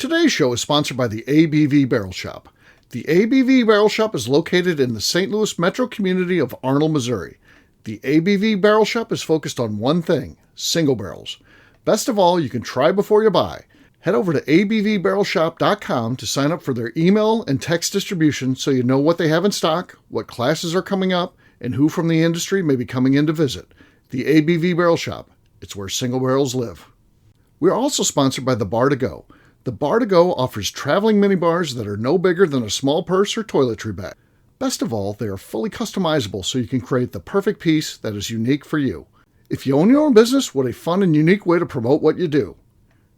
Today's show is sponsored by the ABV Barrel Shop. The ABV Barrel Shop is located in the St. Louis metro community of Arnold, Missouri. The ABV Barrel Shop is focused on one thing, single barrels. Best of all, you can try before you buy. Head over to abvbarrelshop.com to sign up for their email and text distribution so you know what they have in stock, what classes are coming up, and who from the industry may be coming in to visit. The ABV Barrel Shop. It's where single barrels live. We are also sponsored by the Bar to Go. The Bar to Go offers traveling minibars that are no bigger than a small purse or toiletry bag. Best of all, they are fully customizable so you can create the perfect piece that is unique for you. If you own your own business, what a fun and unique way to promote what you do.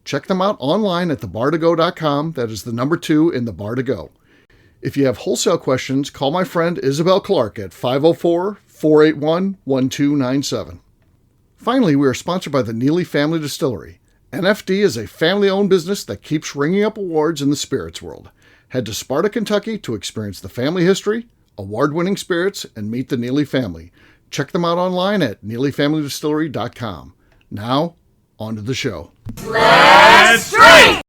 Check them out online at thebar2go.com. That is the number 2 in the Bar to Go. If you have wholesale questions, call my friend Isabel Clark at 504-481-1297. Finally, we are sponsored by the Neely Family Distillery. NFD is a family-owned business that keeps ringing up awards in the spirits world. Head to Sparta, Kentucky to experience the family history, award-winning spirits, and meet the Neely family. Check them out online at neelyfamilydistillery.com. Now, on to the show. Let's drink!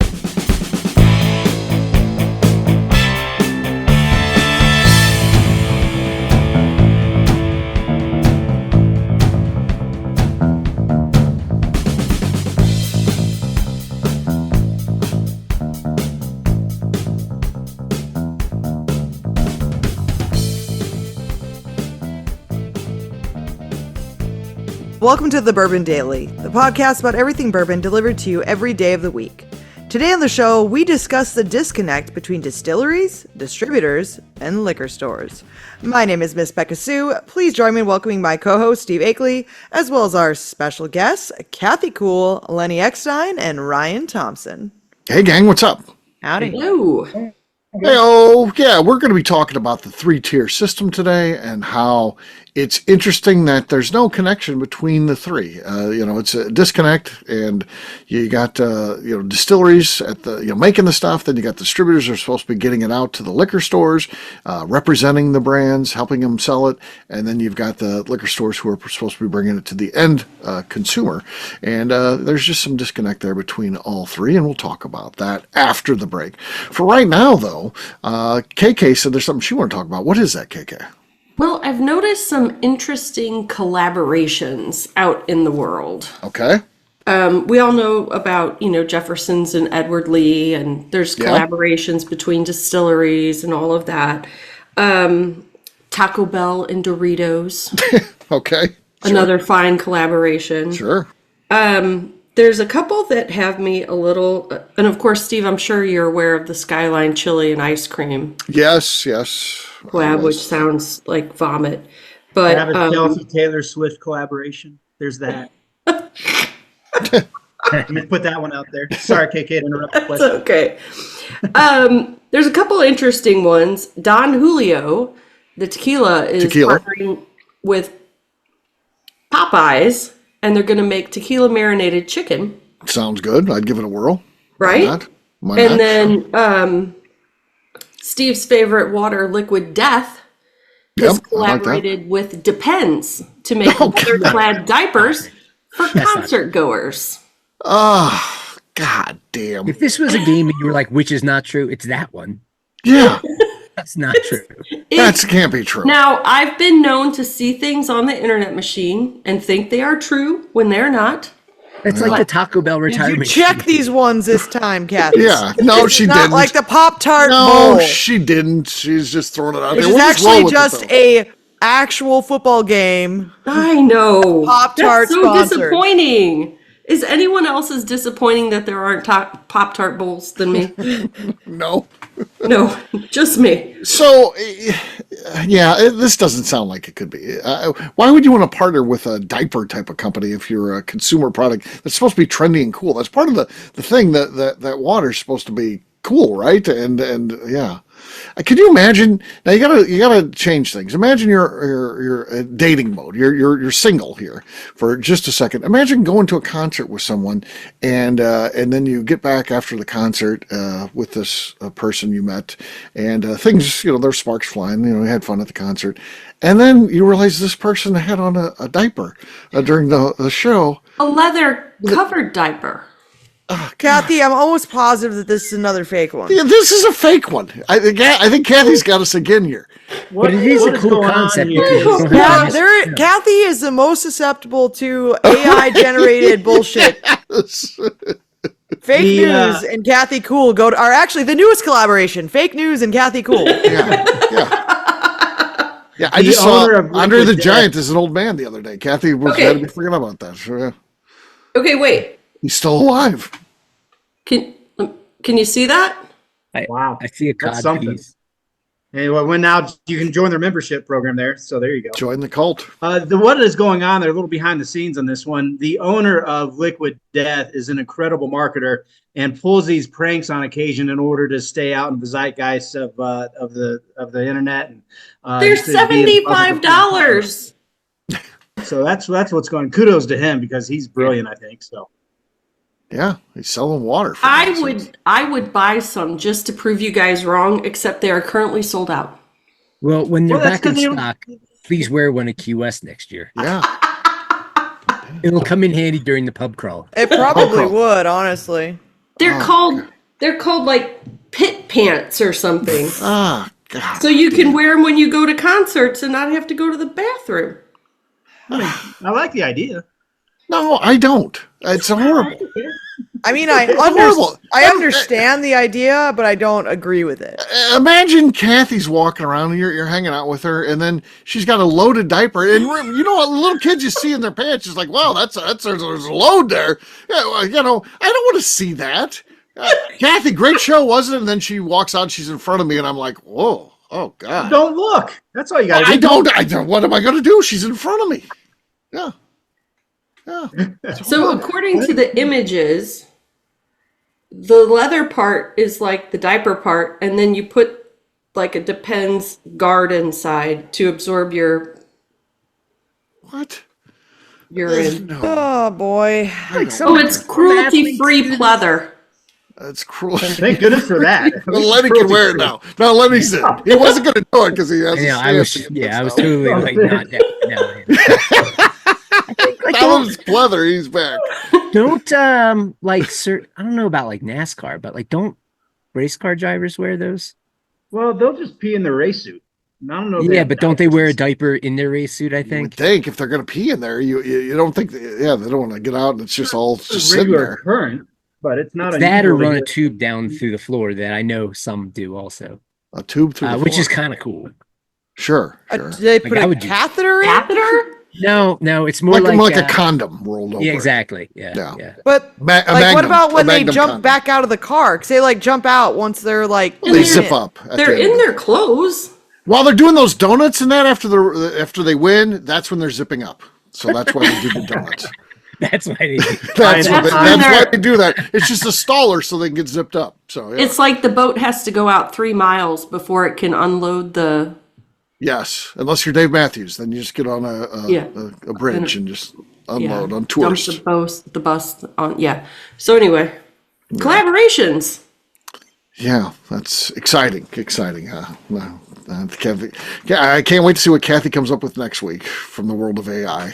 Welcome to the Bourbon Daily, the podcast about everything bourbon delivered to you every day of the week. Today on the show, we discuss the disconnect between distilleries, distributors, and liquor stores. My name is Miss Beka Sue. Please join me in welcoming my co-host, Steve Akeley, as well as our special guests, Kathy Kuhl, Lenny Eckstein, and Ryan Thompson. Hey gang, what's up? Howdy. Hello. Hey-oh, yeah, we're going to be talking about the 3-tier system today and how it's interesting that there's no connection between the three. It's a disconnect, and you got, distilleries at the, making the stuff. Then you got distributors who are supposed to be getting it out to the liquor stores, representing the brands, helping them sell it. And then you've got the liquor stores who are supposed to be bringing it to the end consumer. And there's just some disconnect there between all three, and we'll talk about that after the break. For right now, though, KK said there's something she wanted to talk about. What is that, KK? Well, I've noticed some interesting collaborations out in the world. Okay. We all know about, Jefferson's and Edward Lee, and there's collaborations between distilleries and all of that. Taco Bell and Doritos. Okay. Sure. Another fine collaboration. Sure. There's a couple that have me a little, and of course, Steve, I'm sure you're aware of the Skyline Chili and Ice Cream. Yes. Collab, which sounds like vomit. But Travis Taylor Swift collaboration. There's that. I'm gonna put that one out there. Sorry, KK, to interrupt the question. Okay. There's a couple interesting ones. Don Julio, the tequila, is partnering with Popeyes, and they're going to make tequila marinated chicken. Sounds good. I'd give it a whirl. Right? Why not? Then Steve's favorite water, Liquid Death, has collaborated with Depends to make leather-clad diapers for concert goers. Oh, god damn. If this was a game and you were like, which is not true, it's that one. Yeah. That's not true. That can't be true. Now, I've been known to see things on the internet machine and think they are true when they're not. It's like the Taco Bell retirement. Did you check these ones this time, Kathy? Yeah. No, she didn't. Not like the Pop-Tart bowl. bowl. She didn't. She's just throwing it out there. Which is actually just a actual football game. I know. Pop-Tart That's so sponsored. Disappointing. Is anyone else as disappointing that there aren't Pop-Tart bowls than me? No. No, just me. So, this doesn't sound like it could be. Why would you want to partner with a diaper type of company if you're a consumer product that's supposed to be trendy and cool? That's part of the thing that water's supposed to be cool, right? And yeah. Can you imagine? Now you gotta change things. Imagine you're dating mode. You're single here for just a second. Imagine going to a concert with someone, and then you get back after the concert with this person you met, and things, there's sparks flying. You had fun at the concert, and then you realize this person had on a diaper during the show. A leather covered diaper. Kathy, I'm almost positive that this is another fake one. Yeah, this is a fake one. I think Kathy's got us again here. But it is a cool going on concept here? because you don't have to Kathy is the most susceptible to AI generated bullshit. Fake news and Kathy Cool are actually the newest collaboration. Fake news and Kathy Cool. Yeah, I just saw owner of Andre the Liquid Giant is an old man the other day. Kathy had to be forgetting about that. Sure, yeah. Okay, wait. He's still alive. Can you see that? Wow. I see a That's cod something. piece. Hey, well, when now you can join their membership program there. So there you go. Join the cult. What is going on there? A little behind the scenes on this one. The owner of Liquid Death is an incredible marketer and pulls these pranks on occasion in order to stay out in the zeitgeist of the internet. And They're just to be in the public $75. So that's what's going. Kudos to him because he's brilliant. I think so. Yeah, he's selling water. For I would buy some just to prove you guys wrong, except they are currently sold out. Well, when they're Well, that's back in 'cause you- stock, please wear one at Key West next year. Yeah. It'll come in handy during the pub crawl. It probably would, honestly. They're called like pit pants or something. Ah, God. So you can wear them when you go to concerts and not have to go to the bathroom. I like the idea. No, I don't. It's horrible. I mean, I horrible. understand the idea, but I don't agree with it. Imagine Kathy's walking around and you're hanging out with her, and then she's got a loaded diaper. And you know what little kids you see in their pants is like, wow, there's a load there. Yeah, well, you know, I don't want to see that. Kathy, great show, wasn't it? And then she walks out, she's in front of me, and I'm like, whoa, oh God. Don't look. That's all you got to do. I don't. What am I going to do? She's in front of me. Yeah. Yeah. So according to the images, the leather part is like the diaper part, and then you put like a Depends guard inside to absorb your What? urine. No. Oh boy. Oh, it's cruelty-free pleather. That's cruel. Thank goodness for that. Well, Lenny can wear it now. No, Lenny's in. He wasn't going to do it because he has. I was totally like not no. That was pleather. He's back. Don't I don't know about like NASCAR, but like don't race car drivers wear those? Well, they'll just pee in their race suit. I don't know. if Yeah, but don't they wear a diaper in their race suit? I You would think. think if they're going to pee in there, you don't think. They don't want to get out and it's just all It's just a sitting regular there. current, but it's not That or unusual to run a hear- tube down through the floor that I know some do also, A tube through the which floor. is kind of cool. Sure. Did they put I a would do- catheter in? Catheter? No, it's more Like a condom rolled over. yeah, exactly. Yeah, Yeah. yeah. But A like, what magnum- about a when they magnum jump condom. back out of the car? Because they like jump out once they're like They in zip it. up. at They're the end. in their clothes. While they're doing those donuts and that after they win, that's when they're zipping up. So that's why they do the donuts. That's why they. That's when why they're- they do that. It's just a staller so they can get zipped up. So yeah. It's like the boat has to go out 3 miles before it can unload the. Yes, unless you're Dave Matthews, then you just get on a bridge and just unload on dump tourists. the bus on. Yeah. So anyway, collaborations. Yeah, that's exciting. Huh? No, Kathy, I can't wait to see what Kathy comes up with next week from the world of AI.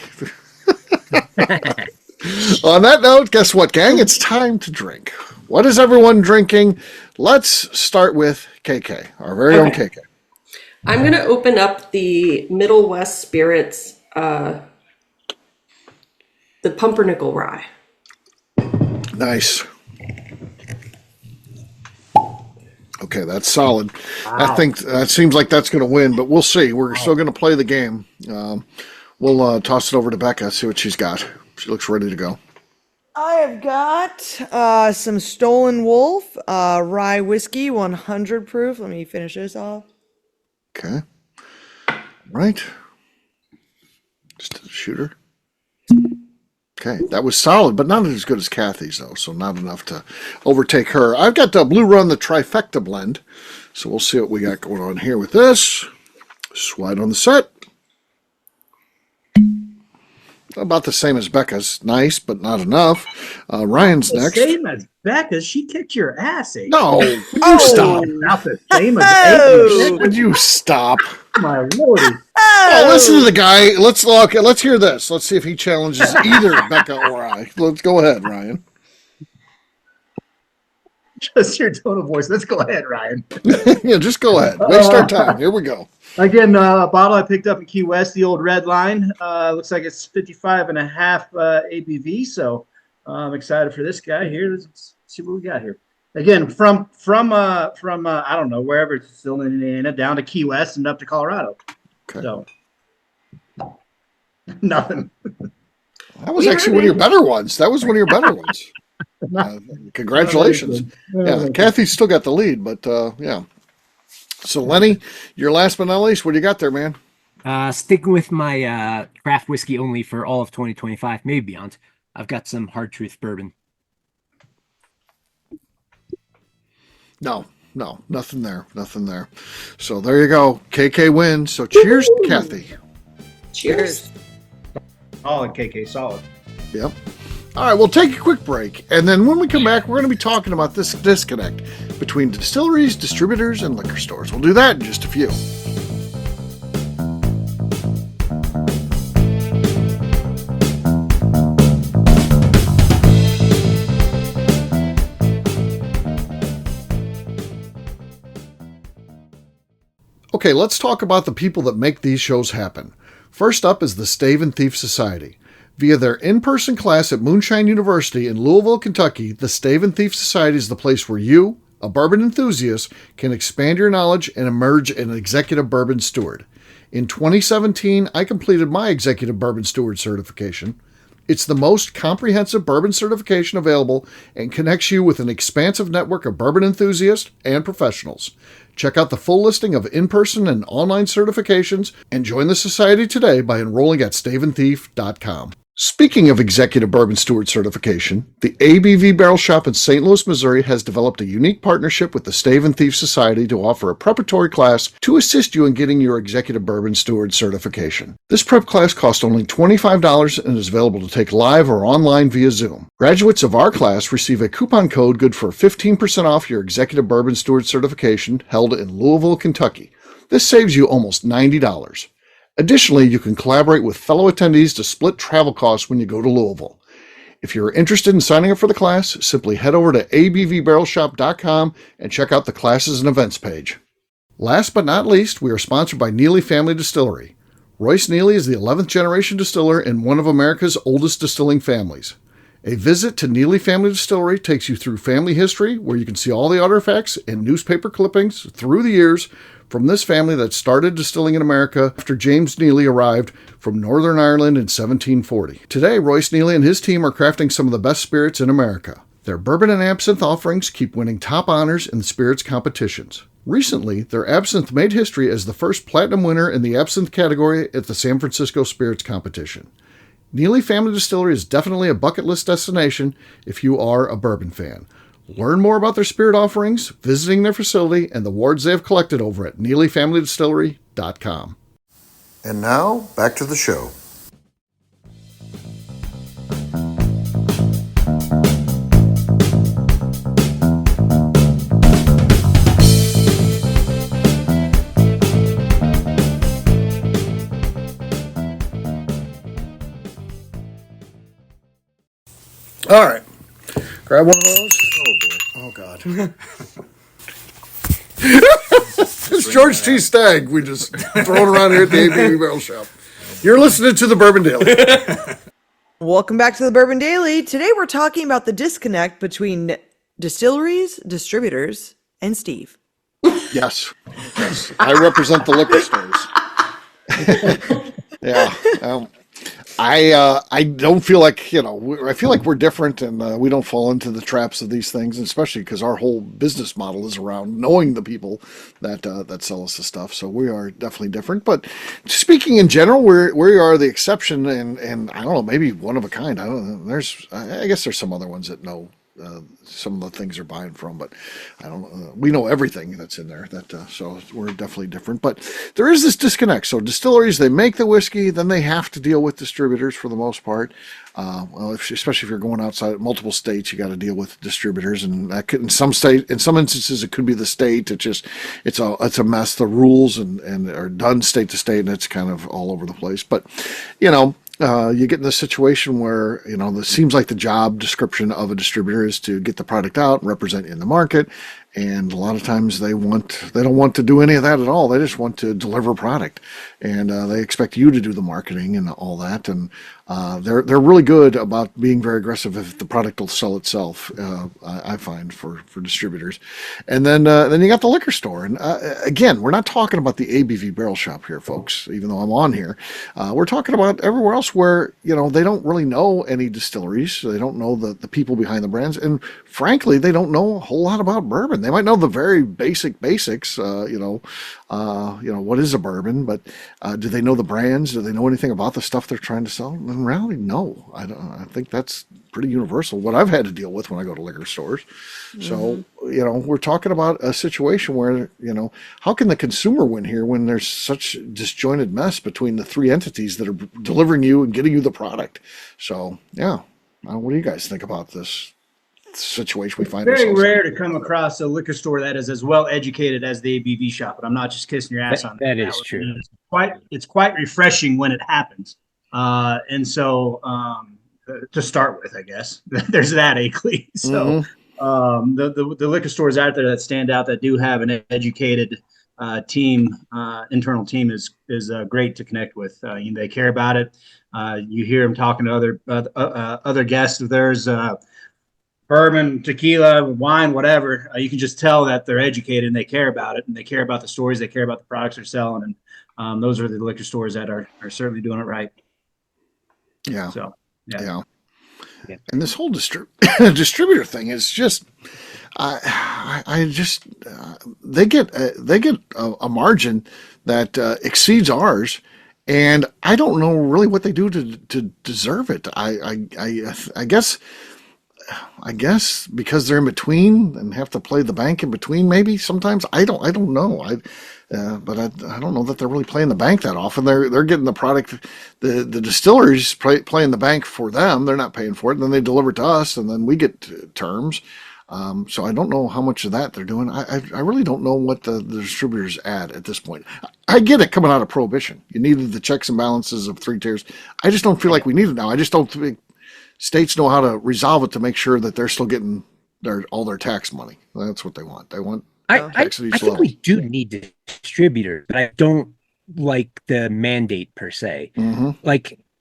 On that note, guess what, gang? It's time to drink. What is everyone drinking? Let's start with KK, our very own KK. I'm going to open up the Middle West Spirits, the Pumpernickel Rye. Nice. Okay, that's solid. I think that seems like that's going to win, but we'll see. We're still going to play the game. We'll toss it over to Beka, see what she's got. She looks ready to go. I have got some Stolen Wolf rye whiskey, 100 proof. Let me finish this off. Okay. Right. Just a shooter. Okay, that was solid, but not as good as Kathy's, though, so not enough to overtake her. I've got the Blue Run, the Trifecta blend, so we'll see what we got going on here with this. Slide on the set. About the same as Becca's. Nice, but not enough. Ryan's next. Same as Becca. She kicked your ass. Eh? No, would you Oh. stop? Not the same as Oh. Would you stop? my lordy. Oh, listen to the guy. Let's hear this. Let's see if he challenges either Beka or I. Let's go ahead, Ryan. just your tone of voice. Let's go ahead, Ryan. Yeah, just go ahead. Waste our time. Here we go. Again, a bottle I picked up in Key West, the old red line. Looks like it's 55.5 ABV. So I'm excited for this guy here. Let's see what we got here. Again, from I don't know, wherever it's still in Indiana, down to Key West and up to Colorado. Okay. So nothing. That was actually one of your better ones. That was one of your better ones. Congratulations. Yeah, Kathy's still got the lead, but yeah. So, Lenny, your last but not least, what do you got there, man? Sticking with my craft whiskey only for all of 2025, maybe beyond. I've got some Hard Truth bourbon. No, nothing there. So there you go. KK wins. So cheers, Kathy. Cheers. Solid, KK, solid. Yep. All right, we'll take a quick break, and then when we come back, we're going to be talking about this disconnect between distilleries, distributors, and liquor stores. We'll do that in just a few. Okay, let's talk about the people that make these shows happen. First up is the Stave and Thief Society. Via their in-person class at Moonshine University in Louisville, Kentucky, the Stave and Thief Society is the place where you, a bourbon enthusiast, can expand your knowledge and emerge an executive bourbon steward. In 2017, I completed my executive bourbon steward certification. It's the most comprehensive bourbon certification available and connects you with an expansive network of bourbon enthusiasts and professionals. Check out the full listing of in-person and online certifications and join the society today by enrolling at staveandthief.com. Speaking of executive bourbon steward certification, the ABV Barrel Shop in St. Louis, Missouri has developed a unique partnership with the Stave and Thief Society to offer a preparatory class to assist you in getting your executive bourbon steward certification. This prep class costs only $25 and is available to take live or online via Zoom. Graduates of our class receive a coupon code good for 15% off your executive bourbon steward certification held in Louisville, Kentucky. This saves you almost $90. Additionally, you can collaborate with fellow attendees to split travel costs when you go to Louisville. If you're interested in signing up for the class, simply head over to abvbarrelshop.com and check out the classes and events page. Last but not least, we are sponsored by Neely Family Distillery. Royce Neely is the 11th generation distiller in one of America's oldest distilling families. A visit to Neely Family Distillery takes you through family history, where you can see all the artifacts and newspaper clippings through the years from this family that started distilling in America after James Neely arrived from Northern Ireland in 1740. Today, Royce Neely and his team are crafting some of the best spirits in America. Their bourbon and absinthe offerings keep winning top honors in the spirits competitions. Recently, their absinthe made history as the first platinum winner in the absinthe category at the San Francisco Spirits Competition. Neely Family Distillery is definitely a bucket list destination if you are a bourbon fan. Learn more about their spirit offerings, visiting their facility, and the awards they have collected over at NeelyFamilyDistillery.com. And now, back to the show. All right. Grab one of those. Oh, boy. Oh, God. It's George T. Stagg. We just throw it around here at the ABV Barrel Shop. You're listening to the Bourbon Daily. Welcome back to the Bourbon Daily. Today we're talking about the disconnect between distilleries, distributors, and Steve. Yes. I represent the liquor stores. Yeah. I don't feel like, I feel like we're different and we don't fall into the traps of these things, especially because our whole business model is around knowing the people that sell us the stuff. So we are definitely different. But speaking in general, we are the exception and I don't know, maybe one of a kind. I don't know. I guess there's some other ones that know some of the things they're buying from, but I don't know. We know everything that's in there. So we're definitely different. But there is this disconnect. So distilleries, they make the whiskey, then they have to deal with distributors for the most part. Especially if you're going outside multiple states, you got to deal with distributors, and that could, in some instances, it could be the state. It's a mess. The rules and are done state to state, and it's kind of all over the place. But you get in this situation where, this seems like the job description of a distributor is to get the product out and represent in the market. And a lot of times they don't want to do any of that at all. They just want to deliver product, and they expect you to do the marketing and all that. And they're really good about being very aggressive if the product will sell itself. I find for distributors, and then you got the liquor store. And again, we're not talking about the ABV Barrel Shop here, folks. Even though I'm on here, we're talking about everywhere else where they don't really know any distilleries. They don't know the people behind the brands, and frankly, they don't know a whole lot about bourbon. They might know the very basics, what is a bourbon, but do they know the brands? Do they know anything about the stuff they're trying to sell? In reality, no. I think that's pretty universal. What I've had to deal with when I go to liquor stores. So, we're talking about a situation where, how can the consumer win here when there's such disjointed mess between the three entities that are delivering you and getting you the product? So, yeah. What do you guys think about this situation we find Very ourselves rare in? to come across a liquor store that is as well educated as the ABV shop, but I'm not just kissing your ass on that. That is true. It's quite refreshing when it happens. And so to start with, I guess there's that, Akeley. So the liquor stores out there that stand out, that do have an educated team, internal team is great to connect with. They care about it. You hear them talking to other guests of theirs, bourbon, tequila, wine, whatever. You can just tell that they're educated and they care about it, and they care about the stories, they care about the products they're selling, and those are the liquor stores that are certainly doing it right. Yeah. So yeah. And this whole distributor thing is just, they get a margin that exceeds ours, and I don't know really what they do to deserve it. I guess because they're in between and have to play the bank in between. Maybe sometimes I don't know. But I don't know that they're really playing the bank that often. They're getting the product. The distilleries playing the bank for them. They're not paying for it. And then they deliver it to us, and then we get terms. So I don't know how much of that they're doing. I really don't know what the distributors add at this point. I get it coming out of Prohibition. You needed the checks and balances of 3 tiers. I just don't feel like we need it now. I just don't think states know how to resolve it to make sure that they're still getting all their tax money. That's what they want. They want tax at each I think level. we do need distributors, but I don't like the mandate per se. And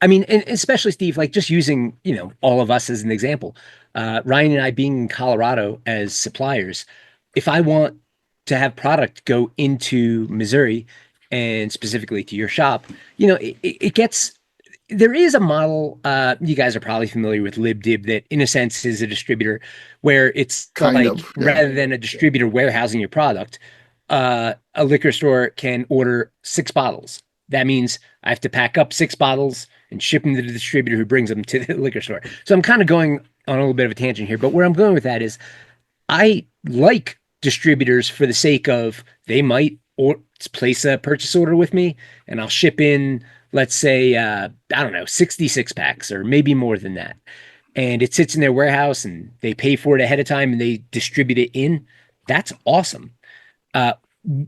especially Steve, just using, all of us as an example, Ryan and I being in Colorado as suppliers, if I want to have product go into Missouri and specifically to your shop, it gets, there is a model, you guys are probably familiar with LibDib, that in a sense is a distributor, where it's rather than a distributor warehousing your product, a liquor store can order 6 bottles. That means I have to pack up 6 bottles and ship them to the distributor who brings them to the liquor store. So I'm kind of going on a little bit of a tangent here, but where I'm going with that is I like distributors for the sake of they might place a purchase order with me and I'll ship in, let's say, 66 packs or maybe more than that. And it sits in their warehouse and they pay for it ahead of time and they distribute it in. That's awesome.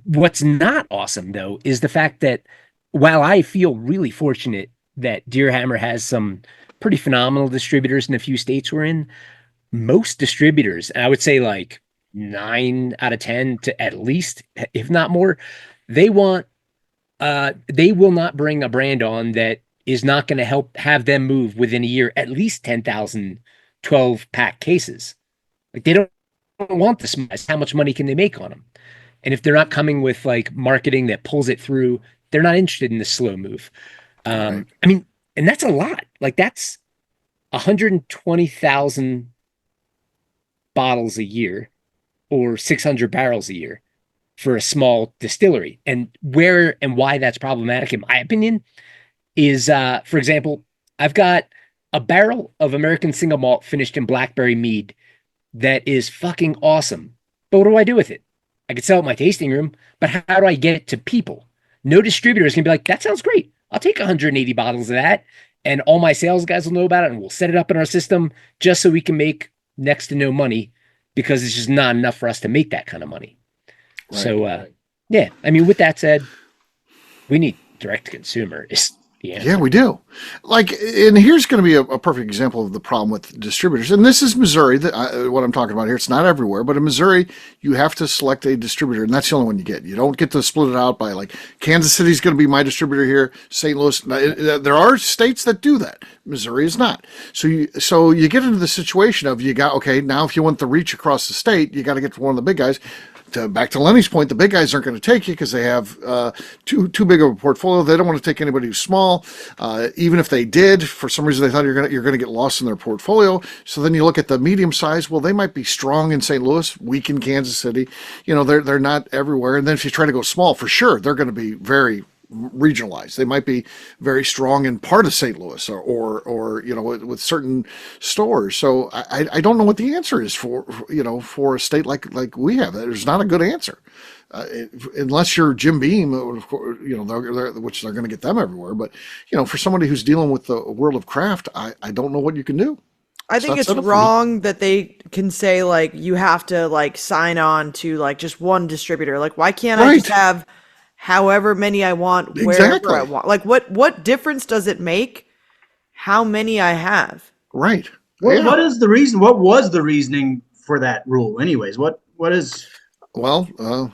What's not awesome, though, is the fact that while I feel really fortunate that Deer Hammer has some pretty phenomenal distributors in a few states we're in, most distributors, and I would say 9 out of 10 to at least, if not more, they will not bring a brand on that is not going to help have them move within a year at least 10,000 12-pack cases. They don't want this. How much money can they make on them? And if they're not coming with marketing that pulls it through, they're not interested in the slow move. Right. And that's a lot. That's 120,000 bottles a year or 600 barrels a year for a small distillery. And where and why that's problematic, in my opinion, is, for example, I've got a barrel of American single malt finished in blackberry mead that is fucking awesome. But what do I do with it? I could sell it in my tasting room, but how do I get it to people? No distributor is going to be like, that sounds great. I'll take 180 bottles of that, and all my sales guys will know about it, and we'll set it up in our system just so we can make next to no money, because it's just not enough for us to make that kind of money. Right. So, with that said, we need direct to consumer. Yeah, we do. Like, and here's going to be a perfect example of the problem with distributors. And this is Missouri, what I'm talking about here. It's not everywhere, but in Missouri, you have to select a distributor, and that's the only one you get. You don't get to split it out by, like, Kansas City's going to be my distributor here, St. Louis. There are states that do that. Missouri is not. So you get into the situation of okay, now if you want the reach across the state, you got to get to one of the big guys. Back to Lenny's point, the big guys aren't going to take you because they have too big of a portfolio. They don't want to take anybody who's small. Even if they did, for some reason they thought you're going to get lost in their portfolio. So then you look at the medium size. Well, they might be strong in St. Louis, weak in Kansas City. They're not everywhere. And then if you try to go small, for sure they're going to be very regionalized. They might be very strong in part of St. Louis or with certain stores. So I don't know what the answer is for a state like we have. There's not a good answer. Unless you're Jim Beam, which they're going to get them everywhere. But, for somebody who's dealing with the world of craft, I don't know what you can do. I think it's wrong that they can say, like, you have to, like, sign on to, like, just one distributor. Like, why can't I just have however many I want, wherever I want? Like, what difference does it make how many I have? Right. What is the reason? What was the reasoning for that rule anyways? What is... Well,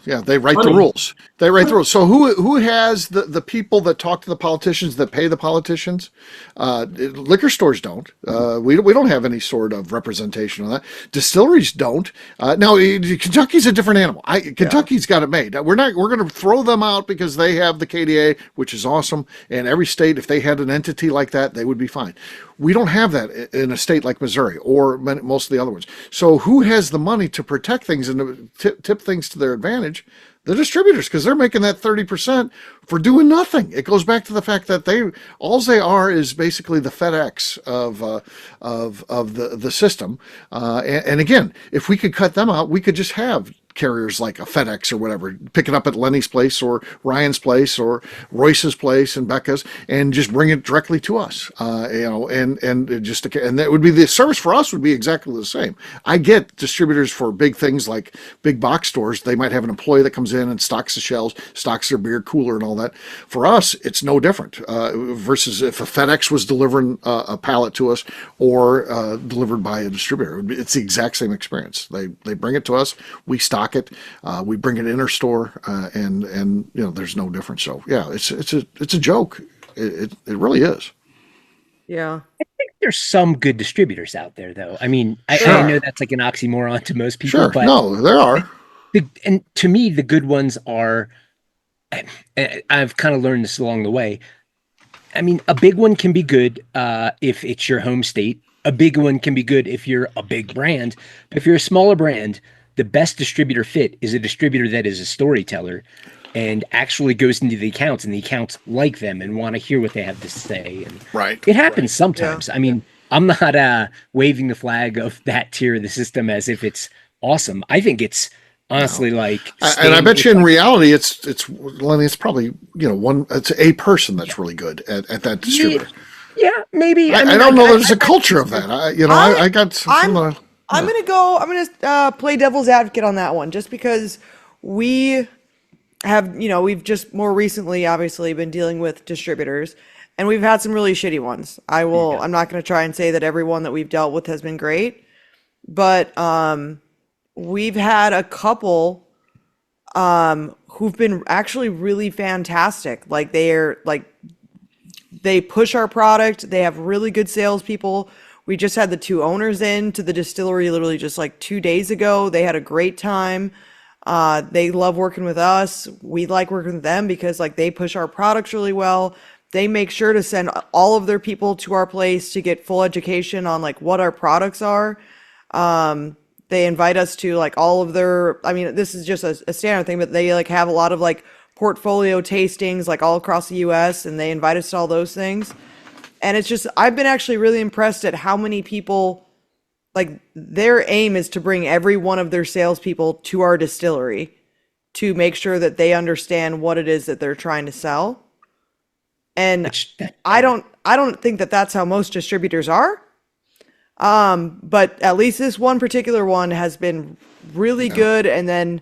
they write the rules. They write the rules. So who has the people that talk to the politicians, that pay the politicians? Liquor stores don't. We don't have any sort of representation on that. Distilleries don't. Now, Kentucky's a different animal. Kentucky's got it made. We're going to throw them out because they have the KDA, which is awesome. And every state, if they had an entity like that, they would be fine. We don't have that in a state like Missouri or most of the other ones. So who has the money to protect things and to tip things to their advantage? The distributors, because they're making that 30% for doing nothing. It goes back to the fact that all they are is basically the FedEx of the system. And again, if we could cut them out, we could just have carriers like a FedEx or whatever, pick it up at Lenny's place or Ryan's place or Royce's place and Beka's, and just bring it directly to us. And that would be, the service for us would be exactly the same. I get distributors for big things like big box stores. They might have an employee that comes in and stocks the shelves, stocks their beer cooler and all that. For us, it's no different versus if a FedEx was delivering a pallet to us or delivered by a distributor. It's the exact same experience. They bring it to us, we stock it, we bring it in our store, and there's no difference. So yeah, it's a joke. It really is. Yeah. I think there's some good distributors out there, though. I mean, I know that's like an oxymoron to most people. Sure. But no, there are. And to me, the good ones are, I've kind of learned this along the way. I mean, a big one can be good if it's your home state. A big one can be good if you're a big brand. But if you're a smaller brand, the best distributor fit is a distributor that is a storyteller and actually goes into the accounts, and the accounts like them and want to hear what they have to say. And right. It happens sometimes. Yeah. I mean, I'm not waving the flag of that tier of the system as if it's awesome. I think it's honestly like, and I bet you in reality, it's Lenny, it's probably, it's a person that's really good at that distributor. Yeah, maybe. I don't know. There's a culture of that. I'm gonna play devil's advocate on that one, just because we have, we've just more recently obviously been dealing with distributors, and we've had some really shitty ones. I'm not going to try and say that everyone that we've dealt with has been great, but we've had a couple who've been actually really fantastic. Like, they push our product. They have really good salespeople. We just had the two owners in to the distillery literally just like 2 days ago. They had a great time. They love working with us. We like working with them because, like, they push our products really well. They make sure to send all of their people to our place to get full education on, like, what our products are. They invite us to, like, all of their, I mean, this is just a standard thing, but they, like, have a lot of, like, portfolio tastings, like, all across the US, and they invite us to all those things. And it's just, I've been actually really impressed at how many people, like, their aim is to bring every one of their salespeople to our distillery to make sure that they understand what it is that they're trying to sell. And I don't think that that's how most distributors are. But at least this one particular one has been really good. And then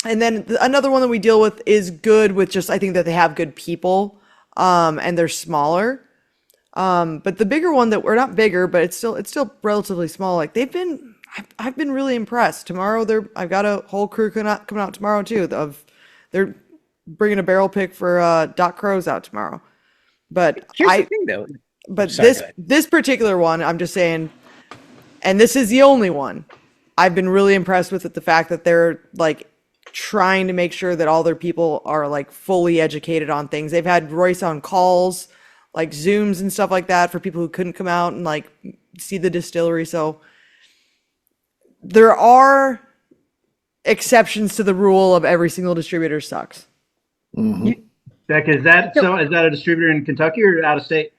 another one that we deal with is good with just, I think that they have good people. and they're smaller. But the bigger one we're not bigger, but it's still relatively small. Like I've been really impressed. Tomorrow I've got a whole crew coming out tomorrow too. They're bringing a barrel pick for Doc Crow's out tomorrow. But Here's the thing, though. But Sorry, go ahead. this particular one, I'm just saying, and this is the only one I've been really impressed with the fact that they're like trying to make sure that all their people are like fully educated on things. They've had Royce on calls, like Zooms and stuff like that for people who couldn't come out and like see the distillery. So there are exceptions to the rule of every single distributor sucks. Beka, is that a distributor in Kentucky or out of state?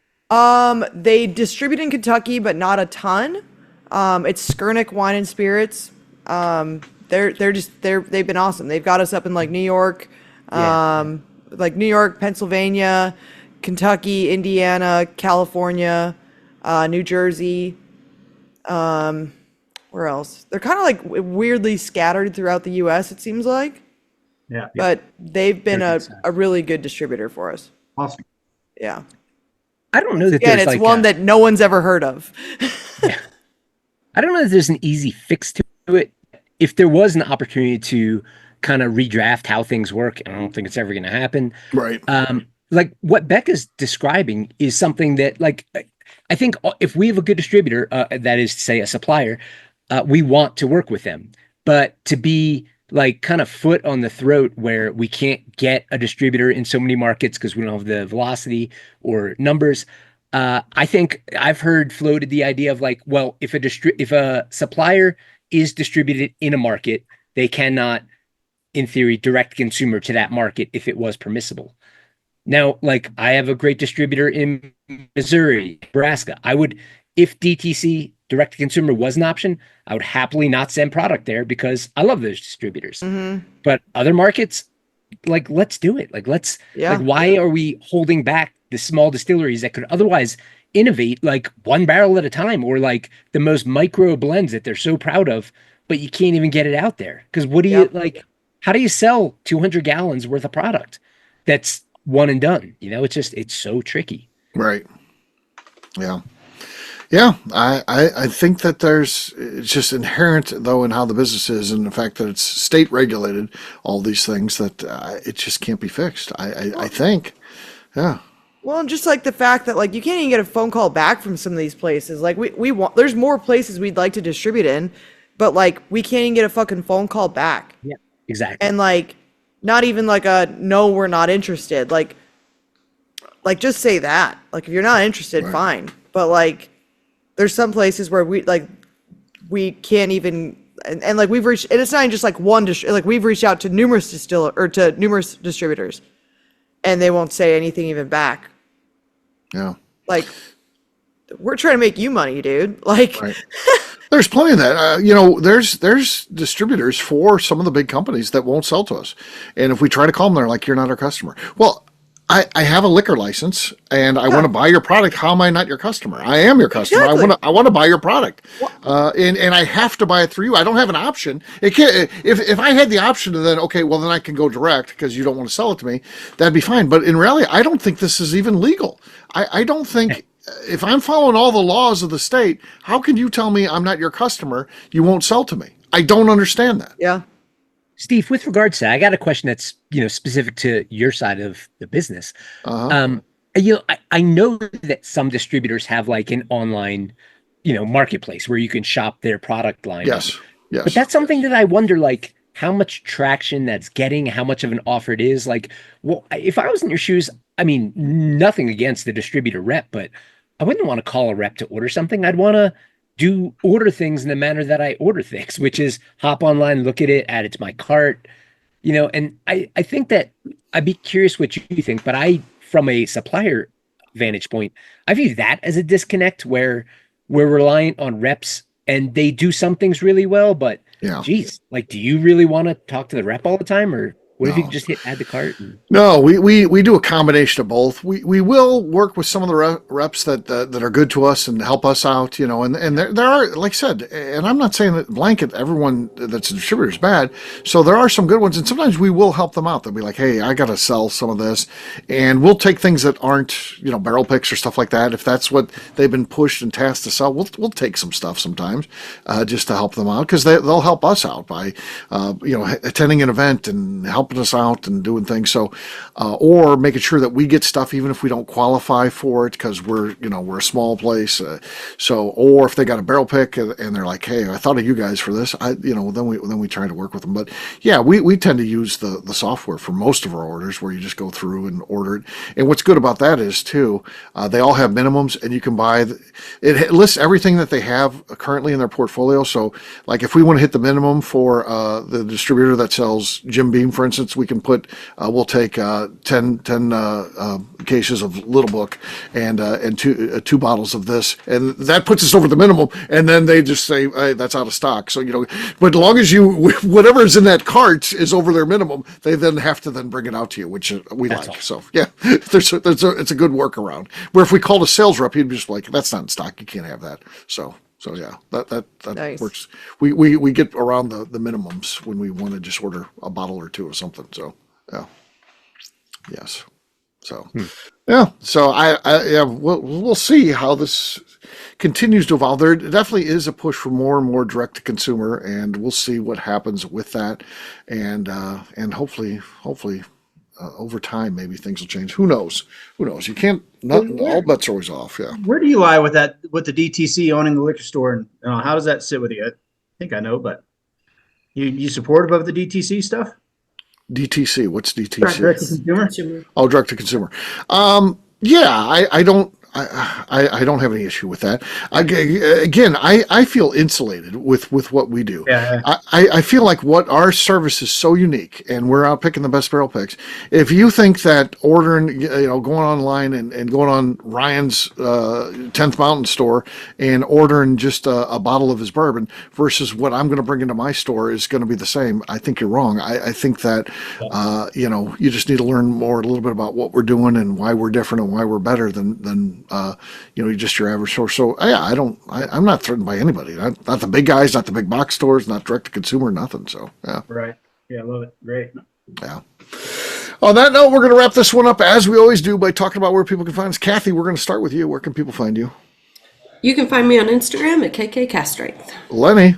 They distribute in Kentucky, but not a ton. It's Skurnik Wine and Spirits. They've been awesome. They've got us up in like New York, Pennsylvania, Kentucky, Indiana, California, New Jersey. Where else? They're kind of like weirdly scattered throughout the U.S. It seems like. Yeah. But they've been a really good distributor for us. Awesome. Yeah. I don't know that Again, there's it's one that no one's ever heard of. I don't know that there's an easy fix to it. If there was an opportunity to kind of redraft how things work, I don't think it's ever going to happen. Right. Like what Becca's describing is something that, like, I think if we have a good distributor, that is to say a supplier, we want to work with them. But to be like kind of foot on the throat where we can't get a distributor in so many markets because we don't have the velocity or numbers. I think I've heard floated the idea of like, well, if a supplier is distributed in a market, they cannot, in theory, direct consumer to that market if it was permissible. Now, like I have a great distributor in Missouri, Nebraska. If DTC, direct to consumer, was an option, I would happily not send product there because I love those distributors. But other markets, like, let's do it. Like, why are we holding back the small distilleries that could otherwise innovate like one barrel at a time, or like the most micro blends that they're so proud of, but you can't even get it out there? Because how do you sell 200 gallons worth of product that's one and done? It's so tricky. Right. Yeah. Yeah, I think that it's just inherent, though, in how the business is and the fact that it's state regulated, all these things, that it just can't be fixed, I think. Yeah. Well, and just like the fact that like you can't even get a phone call back from some of these places. Like we want, there's more places we'd like to distribute in, but like we can't even get a fucking phone call back. Yeah, exactly. And like not even like a no, we're not interested. Like just say that. Like if you're not interested, Right. fine. But like there's some places where we can't even, and like we've reached, and it's not even just like one like we've reached out to numerous distributors, and they won't say anything even back. Yeah. Like we're trying to make you money, dude. Like Right. There's plenty of that. There's distributors for some of the big companies that won't sell to us. And if we try to call them, they're like, you're not our customer. Well, I have a liquor license and I want to buy your product. How am I not your customer? I am your customer. Exactly. I want to buy your product. And I have to buy it through you. I don't have an option. It can't, if I had the option to then, okay, well then I can go direct because you don't want to sell it to me. That'd be fine. But in reality, I don't think this is even legal. I don't think, if I'm following all the laws of the state, how can you tell me I'm not your customer? You won't sell to me. I don't understand that. yeah. Steve, with regards to that, I got a question that's, specific to your side of the business. I know that some distributors have like an online, marketplace where you can shop their product line. Yes. Yes. But that's something that I wonder, like, how much traction that's getting, how much of an offer it is. Like, well, if I was in your shoes, I mean, nothing against the distributor rep, but I wouldn't want to call a rep to order something. I'd want to order things in the manner that I order things, which is hop online, look at it, add it to my cart, and I think that I'd be curious what you think, but from a supplier vantage point, I view that as a disconnect where we're reliant on reps and they do some things really well, but Yeah. geez, like, do you really want to talk to the rep all the time? Or What if you No. could just hit add to cart? No, we do a combination of both. We will work with some of the reps that are good to us and help us out, and there are, like I said, and I'm not saying that blanket everyone that's a distributor is bad. So there are some good ones, and sometimes we will help them out. They'll be like, hey, I got to sell some of this, and we'll take things that aren't, barrel picks or stuff like that. If that's what they've been pushed and tasked to sell, we'll take some stuff sometimes just to help them out, because they'll help us out by, attending an event and helping us out and doing things. So, or making sure that we get stuff even if we don't qualify for it, because we're a small place. Or if they got a barrel pick and they're like, hey, I thought of you guys for this, then we try to work with them. But yeah, we tend to use the software for most of our orders, where you just go through and order it. And what's good about that is too, they all have minimums, and you can buy it lists everything that they have currently in their portfolio. So like if we want to hit the minimum for the distributor that sells Jim Beam, for instance, we can put we'll take 10 cases of Little Book and two bottles of this, and that puts us over the minimum. And then they just say, hey, that's out of stock. So but as long as whatever is in that cart is over their minimum, they then have to then bring it out to you, which we like. Awesome. So yeah, it's a good workaround. Where if we called a sales rep, he'd be just like, that's not in stock. You can't have that. So yeah, that Nice. works. We get around the minimums when we want to just order a bottle or two of something. So yeah. Yes. So, yeah. So we'll see how this continues to evolve. There definitely is a push for more and more direct to consumer, and we'll see what happens with that. And hopefully, over time, maybe things will change. Who knows? You can't. All bets are always off. Yeah. Where do you lie with that? With the DTC owning the liquor store, and how does that sit with you? I think I know, but you supportive of the DTC stuff? DTC. What's DTC? Direct to consumer. Oh, direct to consumer. Yeah, I don't. I don't have any issue with that. I feel insulated with what we do. Yeah. I feel like what our service is so unique, and we're out picking the best barrel picks. If you think that ordering, going online and going on Ryan's 10th Mountain store and ordering just a bottle of his bourbon versus what I'm going to bring into my store is going to be the same, I think you're wrong. I think that you just need to learn a little bit about what we're doing and why we're different and why we're better than just your average store. So yeah, I'm not threatened by anybody. Not the big guys, not the big box stores, not direct to consumer, nothing. So yeah. Right. Yeah, I love it. Great. Yeah. On that note, we're going to wrap this one up as we always do by talking about where people can find us. Kathy, we're going to start with you. Where can people find you? You can find me on Instagram at KKCaststrength. Lenny.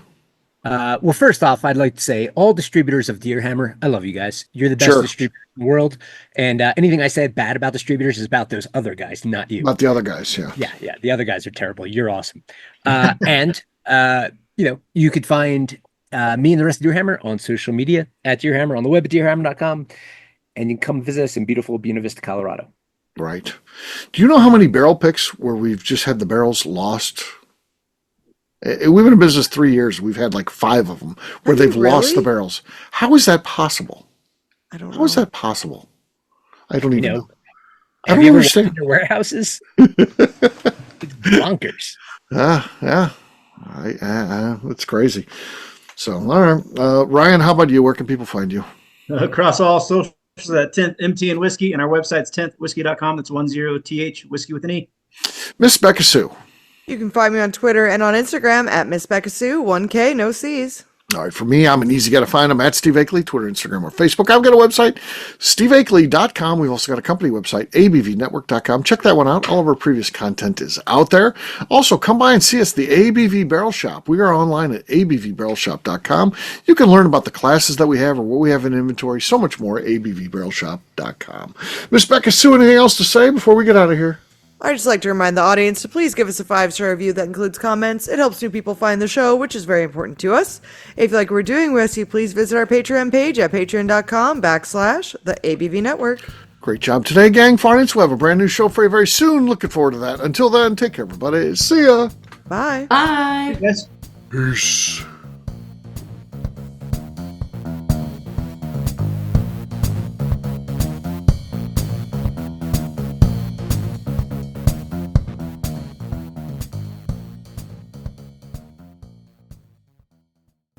Well, first off, I'd like to say all distributors of Deer Hammer, I love you guys. You're the best distributor in the world. And anything I said bad about distributors is about those other guys, not you. Not the other guys, yeah. Yeah. The other guys are terrible. You're awesome. And you could find me and the rest of Deer Hammer on social media at Deer Hammer, on the web at deerhammer.com. And you can come visit us in beautiful Buena Vista, Colorado. Right. Do you know how many barrel picks where we've just had the barrels lost? We've been in business 3 years. We've had like 5 of them where they've lost the barrels. How is that possible? I don't know. How is that possible? I don't even know. I Have don't you ever understand. walked into warehouses? It's bonkers. Yeah. It's crazy. So, all right. Ryan, how about you? Where can people find you? Across all socials at 10th MT and Whiskey, and our website's 10thwhiskey.com. That's 10th whiskey with an E. Miss Beka Sue. You can find me on Twitter and on Instagram at Miss Beka Sue, 1K, no C's. All right, for me, I'm an easy guy to find. I'm at Steve Akeley, Twitter, Instagram, or Facebook. I've got a website, steveakeley.com. We've also got a company website, abvnetwork.com. Check that one out. All of our previous content is out there. Also, come by and see us, the ABV Barrel Shop. We are online at abvbarrelshop.com. You can learn about the classes that we have or what we have in inventory, so much more, abvbarrelshop.com. Miss Beka Sue, anything else to say before we get out of here? I'd just like to remind the audience to please give us a 5-star review that includes comments. It helps new people find the show, which is very important to us. If you like what we're doing with you, please visit our Patreon page at patreon.com/the ABV Network. Great job today, gang. Finance, we'll have a brand new show for you very soon. Looking forward to that. Until then, take care, everybody. See ya. Bye. Bye. Yes. Peace.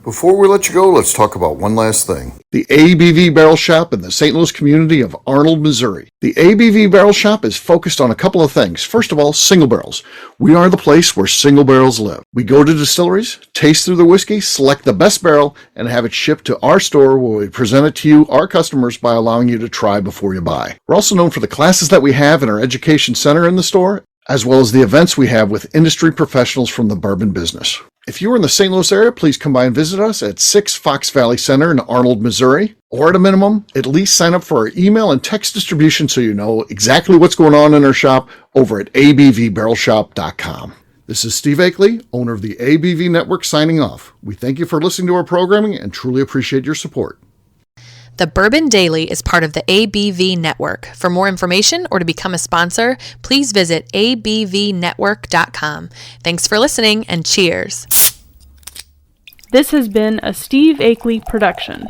Before we let you go, let's talk about one last thing. The ABV Barrel Shop in the St. Louis community of Arnold, Missouri. The ABV Barrel Shop is focused on a couple of things. First of all, single barrels. We are the place where single barrels live. We go to distilleries, taste through the whiskey, select the best barrel, and have it shipped to our store where we present it to you, our customers, by allowing you to try before you buy. We're also known for the classes that we have in our education center in the store, as well as the events we have with industry professionals from the bourbon business. If you are in the St. Louis area, please come by and visit us at 6 Fox Valley Center in Arnold, Missouri. Or at a minimum, at least sign up for our email and text distribution so you know exactly what's going on in our shop over at abvbarrelshop.com. This is Steve Akeley, owner of the ABV Network, signing off. We thank you for listening to our programming and truly appreciate your support. The Bourbon Daily is part of the ABV Network. For more information or to become a sponsor, please visit abvnetwork.com. Thanks for listening and cheers. This has been a Steve Akeley production.